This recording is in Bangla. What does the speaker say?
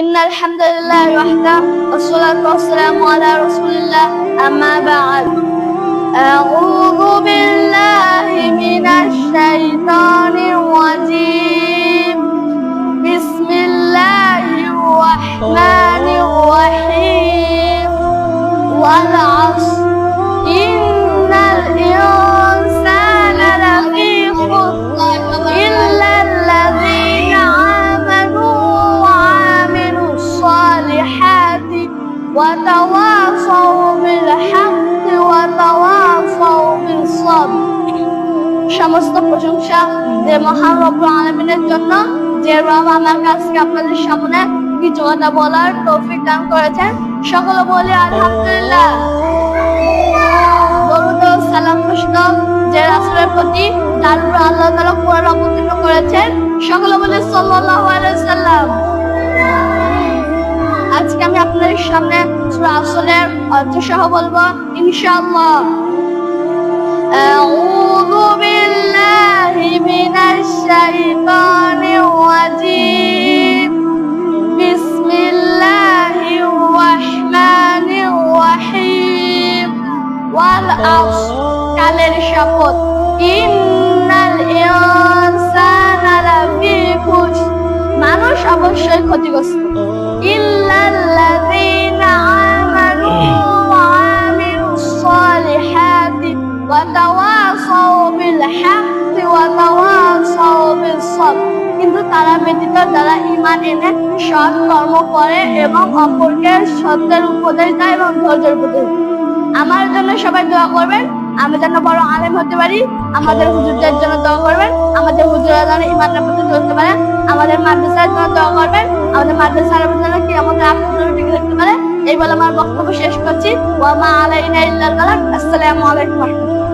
ইন্নাল হামদুলিল্লাহি ওয়াহদাহু ওয়াসসালাতু ওয়াসসালামু আলা রাসূলিল্লাহ আম্মা বা'দ আউযু বিল্লাহি মিনাশ শাইতানির রাজীম বিসমিল্লাহির রাহমানির রাহিম ওয়াল 'আসর ইন্নাল ইনসানা লাফী খুসর ইল্লাল্লাযীনা আমানু ওয়া আমিলুস সালিহাতি ওয়া তাওয়াসাউ বিল হাক্কি ওয়া তাওয়াসাউ বিস সাবর। সমস্ত প্রশংসা যে মহান রব্বুল আলামিনের জন্য, যে রব আমার কাছে আপনাদের সামনে কিছু কথা বলার তৌফিক দান করেছেন। সকলে বলি আলহামদুলিল্লাহ। দরুদ ও সালাম পুস্তক যে রাসূলের প্রতি যার উপর আল্লাহ তাআলা কোরআন অবতীর্ণ করেছেন, সকলে বলি সাল্লাল্লাহু আলাইহি সাল্লাম। আজকে আমি আপনাদের সামনে সূরা আসরের অর্থ সহ বলবো ইনশাআল্লাহ। আউযু বিল্লাহি মিনাশ শাইতানির রাজীম বিসমিল্লাহির রাহমানির রাহিম ওয়াল আসর কালের শপথ ইন্নাল ইনসানা লাফী খুসর মানুষ অবশ্যই ক্ষতিগ্রস্ত ইল্লাল্লাযীনা আমানু ওয়া আমিলুস সালিহাতি ওয়া তাওয়াসাউ বিল হাক্কি ওয়া তাওয়াসাউ বিস সাবর কিন্তু তারা ব্যতীত যারা ঈমান এনে সৎ কর্ম করে এবং অপরকে সত্যের উপদেশ দেয় এবং ধৈর্যের উপদেশ। আমার জন্য সবাই দোয়া করবেন, আমি যেন বড় আলেম হতে পারি। আমাদের হুজুরদের জন্য দোয়া করবেন, আমাদের হুজুররা যেন ঈমানের প্রতি চলতে পারে। আমাদের মাদ্রাসার জন্য দোয়া করবেন, আমাদের মাদ্রাসার যেন কিয়ামতের আখেরাতে টিকে থাকতে পারে। এই বলে আমার বক্তব্য শেষ করছি। ওয়া মা আলাইনা ইল্লাল বালাগ। আসসালামু আলাইকুম ওয়া রাহমাতুল্লাহ।